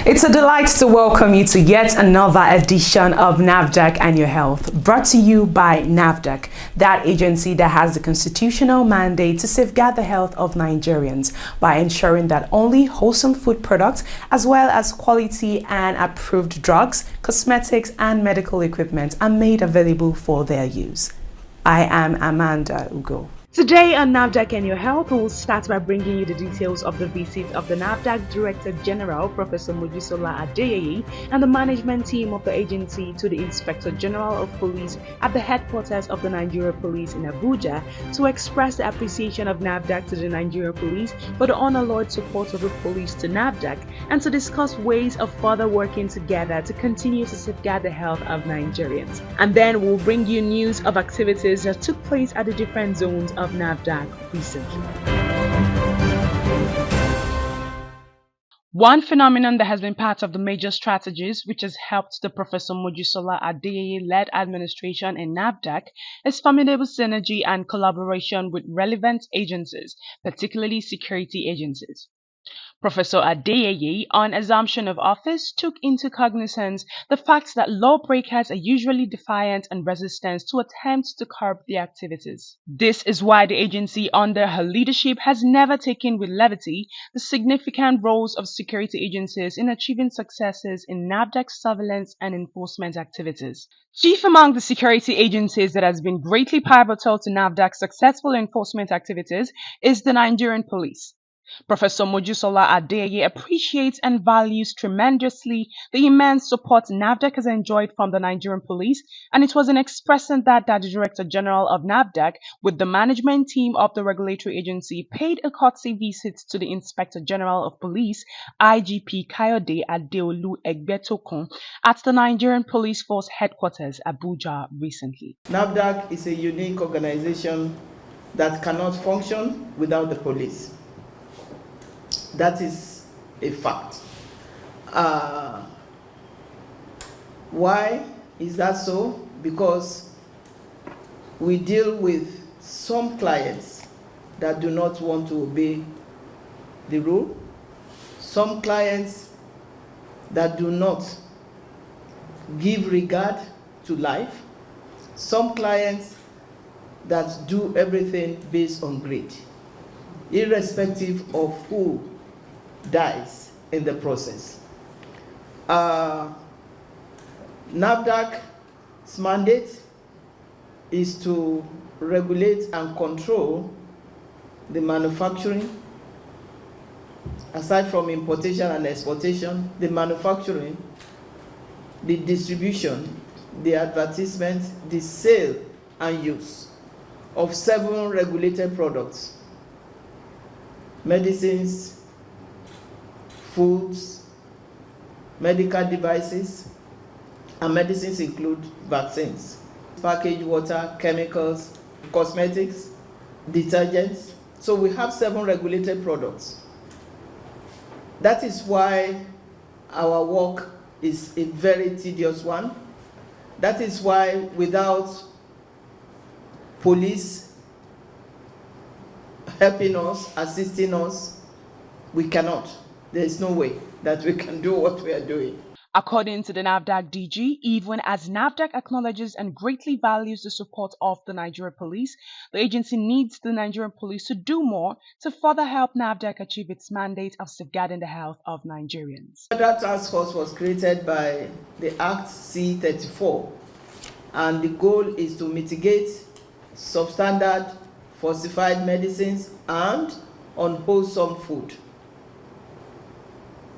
It's a delight to welcome you to yet another edition of NAFDAC and Your Health, brought to you by NAFDAC, that agency that has the constitutional mandate to safeguard the health of Nigerians by ensuring that only wholesome food products, as well as quality and approved drugs, cosmetics, and medical equipment are made available for their use. I am Amanda Ugo. Today on NAFDAC and Your Health, we'll start by bringing you the details of the visit of the NAFDAC Director-General, Professor Mojisola Adeyeye, and the management team of the agency to the Inspector-General of Police at the headquarters of the Nigerian Police in Abuja to express the appreciation of NAFDAC to the Nigerian Police for the unalloyed support of the police to NAFDAC, and to discuss ways of further working together to continue to safeguard the health of Nigerians. And then we'll bring you news of activities that took place at the different zones of NAFDAC recently. One phenomenon that has been part of the major strategies which has helped the Professor Mojisola Adeyeye-led administration in NAFDAC is formidable synergy and collaboration with relevant agencies, particularly security agencies. Professor Adeyeye, on assumption of office, took into cognizance the fact that lawbreakers are usually defiant and resistant to attempts to curb their activities. This is why the agency under her leadership has never taken with levity the significant roles of security agencies in achieving successes in NAFDAC surveillance and enforcement activities. Chief among the security agencies that has been greatly pivotal to NAFDAC's successful enforcement activities is the Nigerian Police. Professor Mojisola Adeyeye appreciates and values tremendously the immense support NAFDAC has enjoyed from the Nigerian Police, and it was in expressing that the Director-General of NAFDAC, with the management team of the regulatory agency, paid a courtesy visit to the Inspector-General of Police, IGP Kayode Adeolu Egbetokun, at the Nigerian Police Force headquarters, Abuja, recently. NAFDAC is a unique organization that cannot function without the police. That is a fact. Why is that so? Because we deal with some clients that do not want to obey the rule, some clients that do not give regard to life, some clients that do everything based on greed, irrespective of who dies in the process. NAFDAC's mandate is to regulate and control the manufacturing, aside from importation and exportation, the manufacturing, the distribution, the advertisement, the sale and use of 7 regulated products: medicines, foods, medical devices, and medicines include vaccines, packaged water, chemicals, cosmetics, detergents. So we have 7 regulated products. That is why our work is a very tedious one. That is why without police helping us, assisting us, we cannot. There is no way that we can do what we are doing. According to the NAFDAC DG, even as NAFDAC acknowledges and greatly values the support of the Nigerian Police, the agency needs the Nigerian Police to do more to further help NAFDAC achieve its mandate of safeguarding the health of Nigerians. That task force was created by the Act C-34, and the goal is to mitigate substandard falsified medicines and unwholesome food.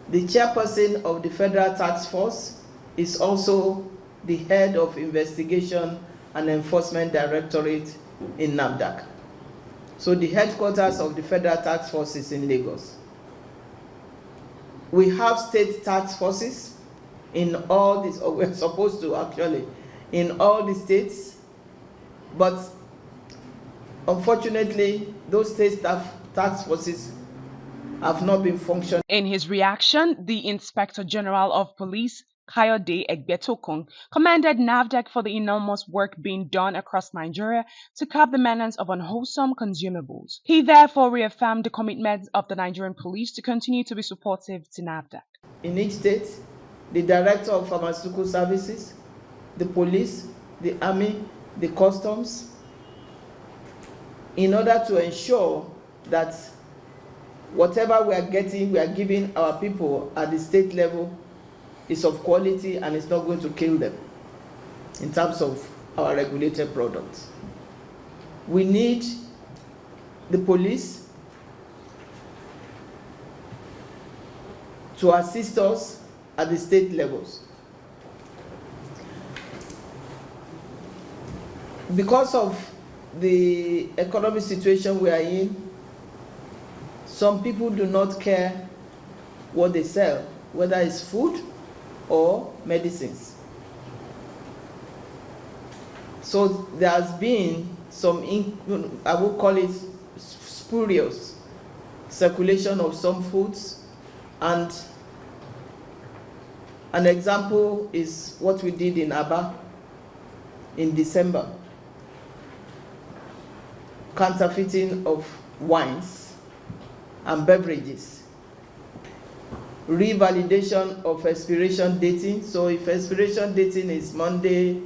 The chairperson of the Federal Task Force is also the head of Investigation and Enforcement Directorate in NAFDAC. So the headquarters of the Federal Task Force is in Lagos. We have state task forces in all these, or we're supposed to actually, in all the states, but unfortunately, those state task forces have not been functioning. In his reaction, the Inspector-General of Police Kayode Egbetokun, commended NAFDAC for the enormous work being done across Nigeria to curb the menace of unwholesome consumables. He therefore reaffirmed the commitment of the Nigerian police to continue to be supportive to NAFDAC. In each state, the Director of Pharmaceutical Services, the police, the army, the customs, in order to ensure that whatever we are getting, we are giving our people at the state level is of quality and is not going to kill them in terms of our regulated products. We need the police to assist us at the state levels. Because of the economic situation we are in, some people do not care what they sell, whether it's food or medicines. So there has been some, I would call it spurious circulation of some foods, and an example is what we did in Aba in December. Counterfeiting of wines and beverages, revalidation of expiration dating. So if expiration dating is Monday,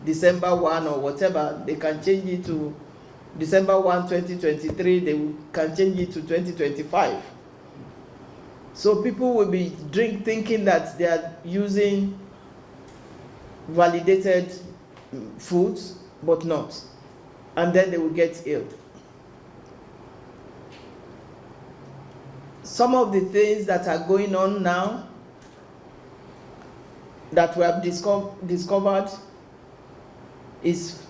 December 1 or whatever, they can change it to December 1, 2023, they can change it to 2025. So people will be thinking that they are using validated foods, but not. And then they will get ill. Some of the things that are going on now that we have discovered is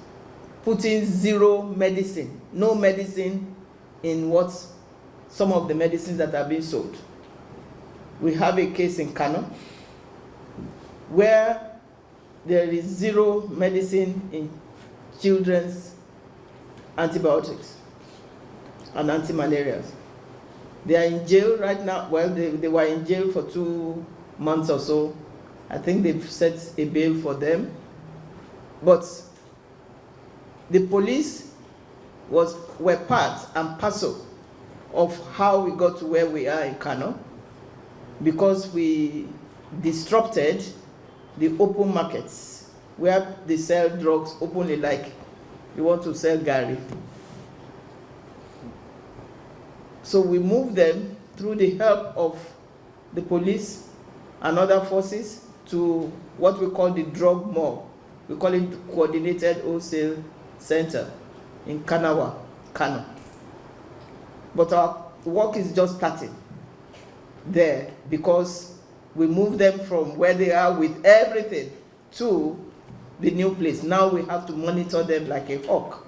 putting zero medicine, no medicine in what some of the medicines that are being sold. We have a case in Kano where there is zero medicine in children's antibiotics and anti-malarials. They are in jail right now. Well, they were in jail for 2 months or so. I think they've set a bail for them. But the police were part and parcel of how we got to where we are in Kano, because we disrupted the open markets where they sell drugs openly, like you want to sell Gary. So we moved them through the help of the police and other forces to what we call the drug mob. We call it Coordinated Wholesale Center in Kanawa, Kano. But our work is just starting there, because we moved them from where they are with everything to the new place. Now we have to monitor them like a hawk.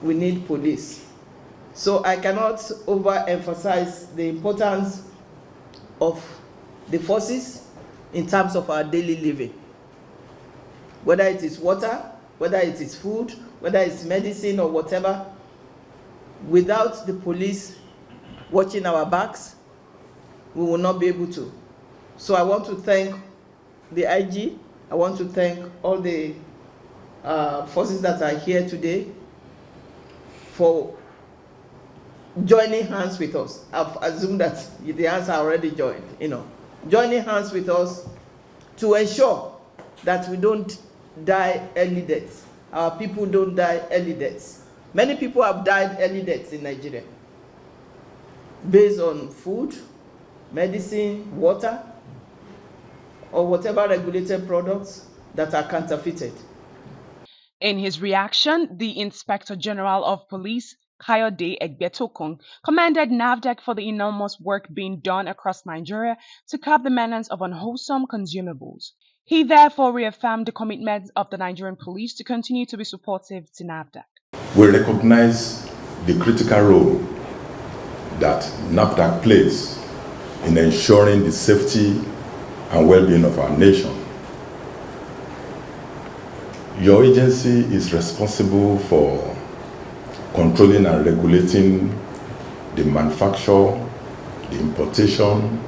We need police. So I cannot overemphasize the importance of the forces in terms of our daily living. Whether it is water, whether it is food, whether it's medicine or whatever, without the police watching our backs, we will not be able to. So I want to thank the IG. I want to thank all the forces that are here today for joining hands with us. I've assumed that the hands are already joined, joining hands with us to ensure that we don't die early deaths. Our people don't die early deaths. Many people have died early deaths in Nigeria based on food, medicine, water, or whatever regulated products that are counterfeited. In his reaction, the Inspector General of Police, Kayode Egbetokun, commended NAFDAC for the enormous work being done across Nigeria to curb the menace of unwholesome consumables. He therefore reaffirmed the commitment of the Nigerian police to continue to be supportive to NAFDAC. We recognize the critical role that NAFDAC plays in ensuring the safety and well-being of our nation. Your agency is responsible for controlling and regulating the manufacture, the importation,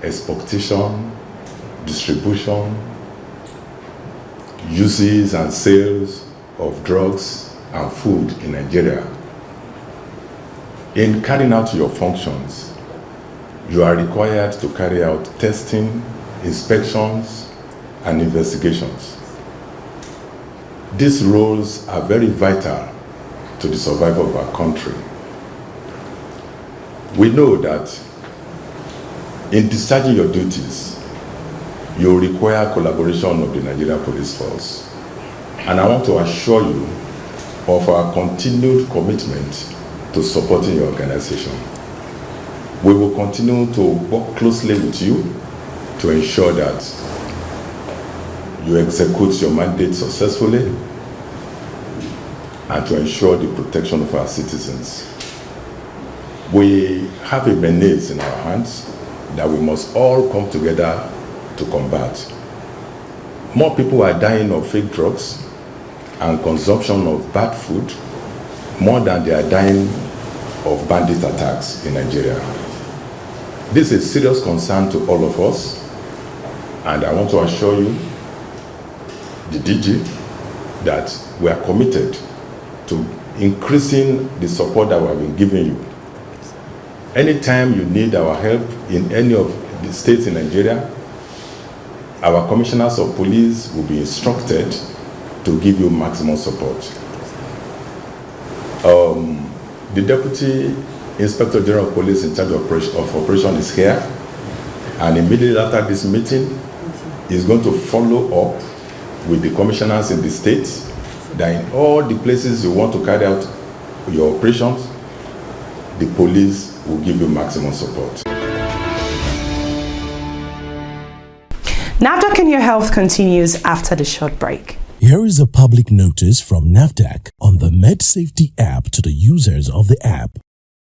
exportation, distribution, uses and sales of drugs and food in Nigeria. In carrying out your functions, you are required to carry out testing, inspections, and investigations. These roles are very vital to the survival of our country. We know that in discharging your duties, you require collaboration of the Nigeria Police Force. And I want to assure you of our continued commitment to supporting your organization. We will continue to work closely with you to ensure that you execute your mandate successfully and to ensure the protection of our citizens. We have a menace in our hands that we must all come together to combat. More people are dying of fake drugs and consumption of bad food more than they are dying of bandit attacks in Nigeria. This is a serious concern to all of us, and I want to assure you, the DG, that we are committed to increasing the support that we have been giving you. Anytime you need our help in any of the states in Nigeria, our commissioners of police will be instructed to give you maximum support. The Deputy Inspector General of Police in charge of operation is here, and immediately after this meeting, is going to follow up with the commissioners in the states that in all the places you want to carry out your operations, the police will give you maximum support. NAFDAC in Your Health continues after the short break. Here is a public notice from NAFDAC on the MedSafety app to the users of the app.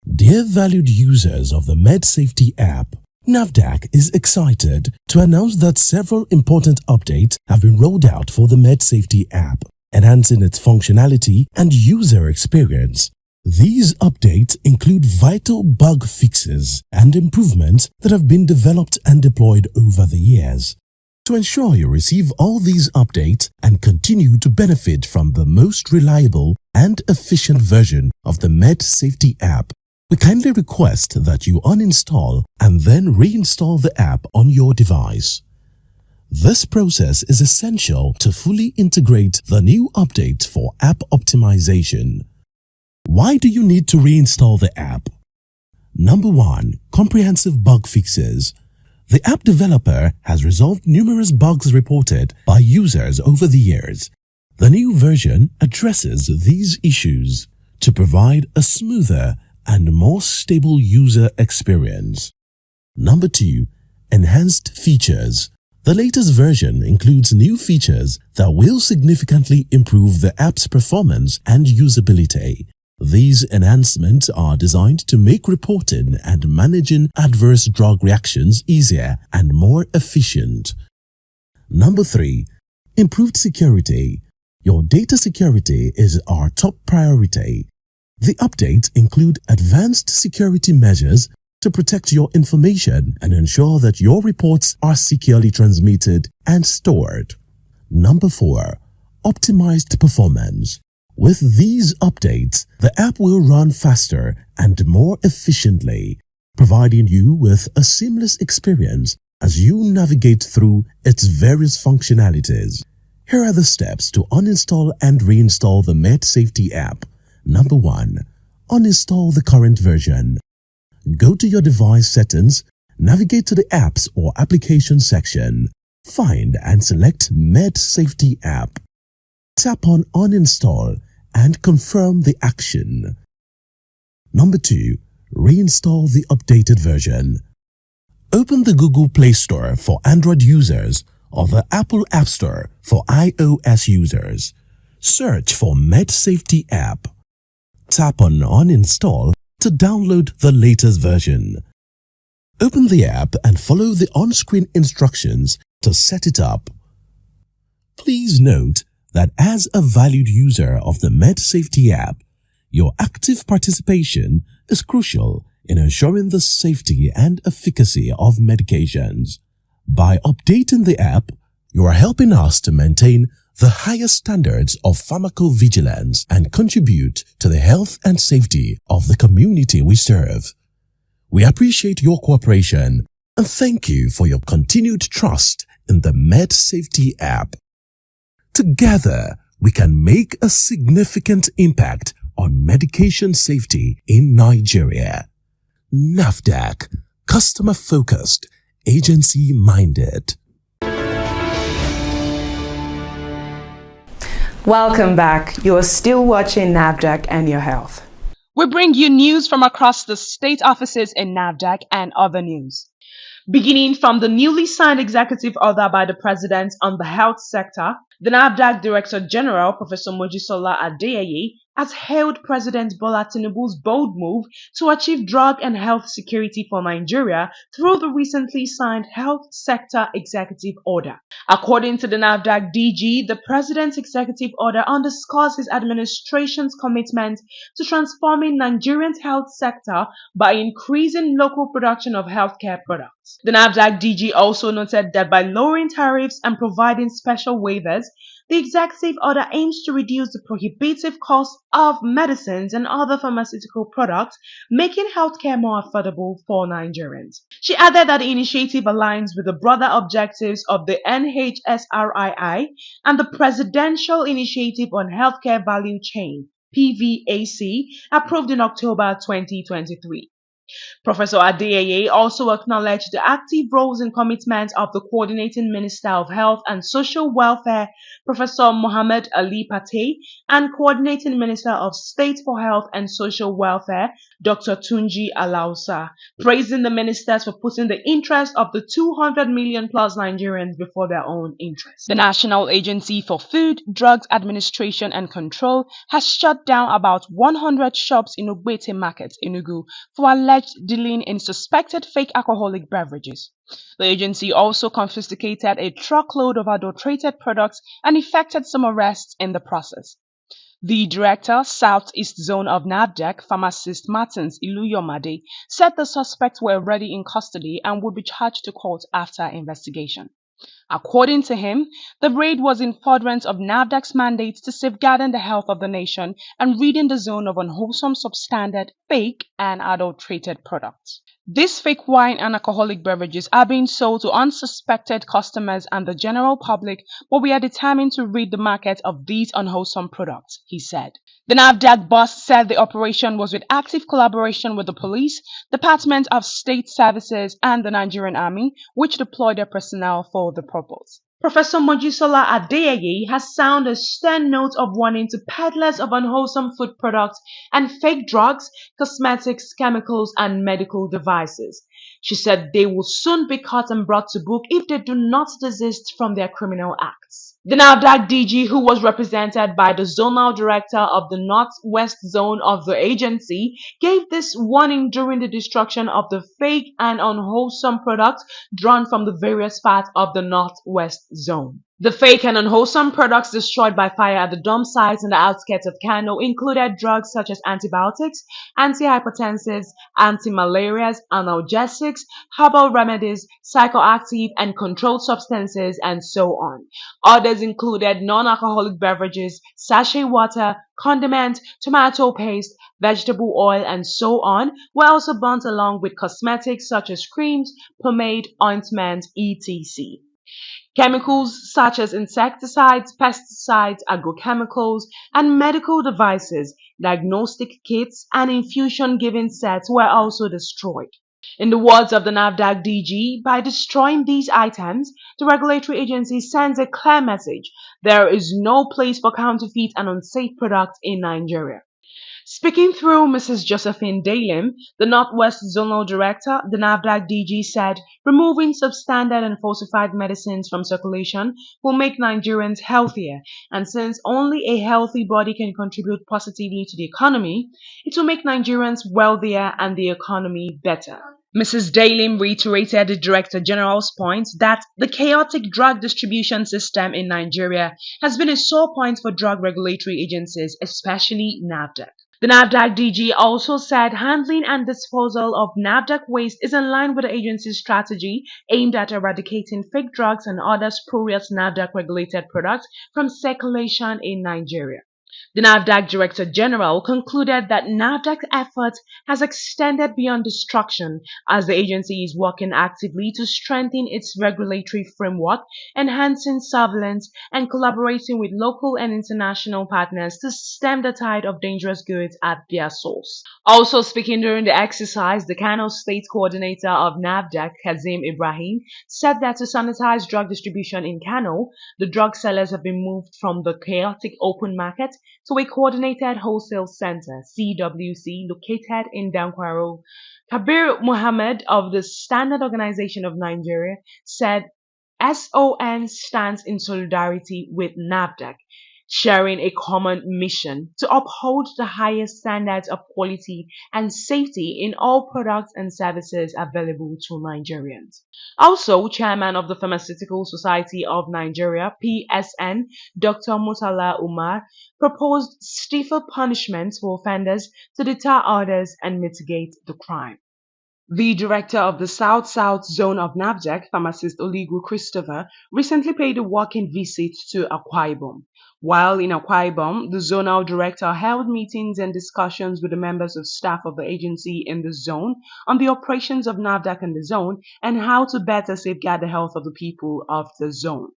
Dear valued users of the MedSafety app, NAFDAC is excited to announce that several important updates have been rolled out for the MedSafety app, enhancing its functionality and user experience. These updates include vital bug fixes and improvements that have been developed and deployed over the years. To ensure you receive all these updates and continue to benefit from the most reliable and efficient version of the MedSafety app, we kindly request that you uninstall and then reinstall the app on your device. This process is essential to fully integrate the new update for app optimization. Why do you need to reinstall the app? Number 1. Comprehensive bug fixes. The app developer has resolved numerous bugs reported by users over the years. The new version addresses these issues to provide a smoother and more stable user experience. Number 2. Enhanced features. The latest version includes new features that will significantly improve the app's performance and usability. These enhancements are designed to make reporting and managing adverse drug reactions easier and more efficient. Number 3. Improved security. Your data security is our top priority. The updates include advanced security measures to protect your information and ensure that your reports are securely transmitted and stored. Number 4. Optimized performance. With these updates, the app will run faster and more efficiently, providing you with a seamless experience as you navigate through its various functionalities. Here are the steps to uninstall and reinstall the MedSafety app. Number 1. Uninstall the current version. Go to your device settings, navigate to the Apps or Applications section. Find and select MedSafety app. Tap on Uninstall and confirm the action. Number 2. Reinstall the updated version. Open the Google Play Store for Android users or the Apple App Store for iOS users. Search for MedSafety app. Tap on Uninstall to download the latest version. Open the app and follow the on-screen instructions to set it up. Please note that as a valued user of the MedSafety app, your active participation is crucial in ensuring the safety and efficacy of medications. By updating the app, you are helping us to maintain the highest standards of pharmacovigilance and contribute to the health and safety of the community we serve. We appreciate your cooperation and thank you for your continued trust in the MedSafety app. Together, we can make a significant impact on medication safety in Nigeria. NAFDAC, customer-focused, agency-minded. Welcome back. You are still watching NAFDAC and your health. We bring you news from across the state offices in NAFDAC and other news. Beginning from the newly signed executive order by the President on the health sector, the NAFDAC Director-General, Professor Mojisola Adeyeye, has hailed President Bola Tinubu's bold move to achieve drug and health security for Nigeria through the recently signed Health Sector Executive Order. According to the NAFDAC DG, the President's executive order underscores his administration's commitment to transforming Nigeria's health sector by increasing local production of healthcare products. The NAFDAC DG also noted that by lowering tariffs and providing special waivers, the executive order aims to reduce the prohibitive cost of medicines and other pharmaceutical products, making healthcare more affordable for Nigerians. She added that the initiative aligns with the broader objectives of the NHSRII and the Presidential Initiative on Healthcare Value Chain, PVAC, approved in October 2023. Professor Adeyeye also acknowledged the active roles and commitment of the Coordinating Minister of Health and Social Welfare, Professor Mohammed Ali Patey, and Coordinating Minister of State for Health and Social Welfare, Dr. Tunji Alausa, praising the ministers for putting the interest of the 200 million plus Nigerians before their own interests. The National Agency for Food, Drugs Administration and Control has shut down about 100 shops in Ogbete Market, Enugu, for alleged dealing in suspected fake alcoholic beverages. The agency also confiscated a truckload of adulterated products and effected some arrests in the process. The Director, Southeast Zone of NAFDAC, Pharmacist Martins Iluyomade, said the suspects were already in custody and would be charged to court after investigation. According to him, the raid was in furtherance of NAFDAC's mandate to safeguarding the health of the nation and ridding the zone of unwholesome, substandard, fake, and adulterated products. These fake wine and alcoholic beverages are being sold to unsuspected customers and the general public, but we are determined to rid the market of these unwholesome products, he said. The NAFDAC boss said the operation was with active collaboration with the police, Department of State Services, and the Nigerian Army, which deployed their personnel for the purpose. Professor Mojisola Adeyeye has sounded a stern note of warning to peddlers of unwholesome food products and fake drugs, cosmetics, chemicals, and medical devices. She said they will soon be caught and brought to book if they do not desist from their criminal acts. The NAFDAC DG, who was represented by the Zonal Director of the Northwest Zone of the agency, gave this warning during the destruction of the fake and unwholesome products drawn from the various parts of the Northwest Zone. The fake and unwholesome products destroyed by fire at the dump sites in the outskirts of Kano included drugs such as antibiotics, antihypertensives, anti-malarials, analgesics, herbal remedies, psychoactive and controlled substances, and so on. Others included non-alcoholic beverages, sachet water, condiment, tomato paste, vegetable oil, and so on, were also burnt along with cosmetics such as creams, pomade, ointment, etc. Chemicals such as insecticides, pesticides, agrochemicals, and medical devices, diagnostic kits, and infusion-giving sets were also destroyed. In the words of the NAFDAC DG, by destroying these items, the regulatory agency sends a clear message: there is no place for counterfeit and unsafe products in Nigeria. Speaking through Mrs. Josephine Dalim, the Northwest Zonal Director, the NAFDAC DG said removing substandard and falsified medicines from circulation will make Nigerians healthier, and since only a healthy body can contribute positively to the economy, it will make Nigerians wealthier and the economy better. Mrs. Dalim reiterated the Director General's point that the chaotic drug distribution system in Nigeria has been a sore point for drug regulatory agencies, especially NAFDAC. The NAFDAC DG also said handling and disposal of NAFDAC waste is in line with the agency's strategy aimed at eradicating fake drugs and other spurious NAFDAC-regulated products from circulation in Nigeria. The NAFDAC Director General concluded that NAFDAC's effort has extended beyond destruction as the agency is working actively to strengthen its regulatory framework, enhancing surveillance, and collaborating with local and international partners to stem the tide of dangerous goods at their source. Also speaking during the exercise, the Kano State Coordinator of NAFDAC, Kazim Ibrahim, said that to sanitize drug distribution in Kano, the drug sellers have been moved from the chaotic open market to a coordinated wholesale center, CWC, located in Dankwaro. Kabir Mohammed of the Standard Organization of Nigeria said SON stands in solidarity with NAFDAC, sharing a common mission to uphold the highest standards of quality and safety in all products and services available to Nigerians. Also, Chairman of the Pharmaceutical Society of Nigeria, PSN, Dr. Murtala Umar, proposed stiffer punishments for offenders to deter others and mitigate the crime. The director of the South-South Zone of NAFDAC, pharmacist Oligu Christopher, recently paid a walking visit to Akwa Ibom. While in Akwa Ibom, the zonal director held meetings and discussions with the members of staff of the agency in the zone on the operations of NAFDAC in the zone and how to better safeguard the health of the people of the zone.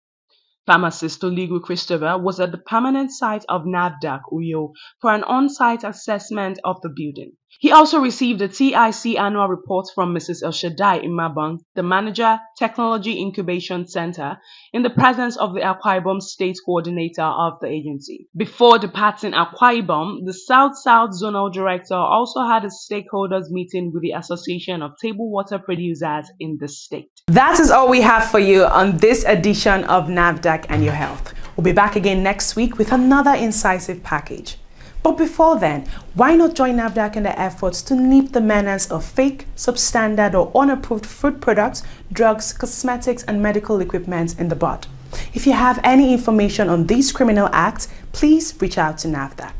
Pharmacist Oligu Christopher was at the permanent site of NAFDAC Uyo for an on-site assessment of the building. He also received a TIC annual report from Mrs. Elshadai Imabang, the manager, Technology Incubation Center, in the presence of the Akwa Ibom State Coordinator of the agency. Before departing Akwa Ibom, the South-South Zonal Director also had a stakeholders meeting with the Association of Table Water Producers in the state. That is all we have for you on this edition of NAFDAC and Your Health. We'll be back again next week with another incisive package. But before then, why not join NAFDAC in the efforts to nip the menace of fake, substandard or unapproved food products, drugs, cosmetics and medical equipment in the bud? If you have any information on these criminal acts, please reach out to NAFDAC.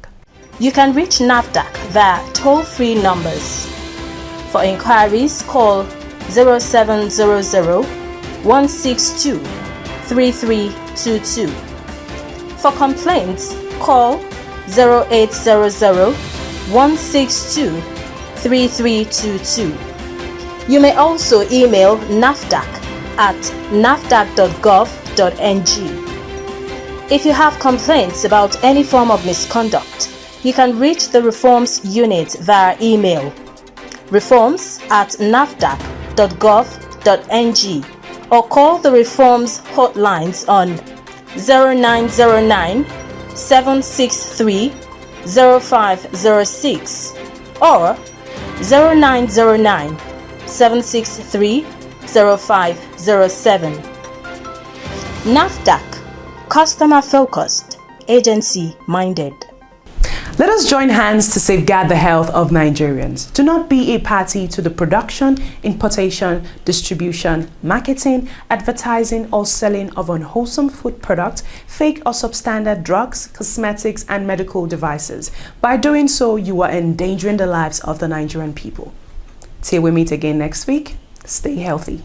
You can reach NAFDAC via toll-free numbers. For inquiries, call 0700 162 3322. For complaints, call 0800 162 3322. You may also email NAFDAC at nafdac.gov.ng. If you have complaints about any form of misconduct, you can reach the Reforms Unit via email reforms@nafdac.gov.ng or call the Reforms hotlines on 0909 763 0506 or 0909 763 0507. NAFDAC, customer focused, agency minded. Let us join hands to safeguard the health of Nigerians. Do not be a party to the production, importation, distribution, marketing, advertising, or selling of unwholesome food products, fake or substandard drugs, cosmetics, and medical devices. By doing so, you are endangering the lives of the Nigerian people. Till we meet again next week, stay healthy.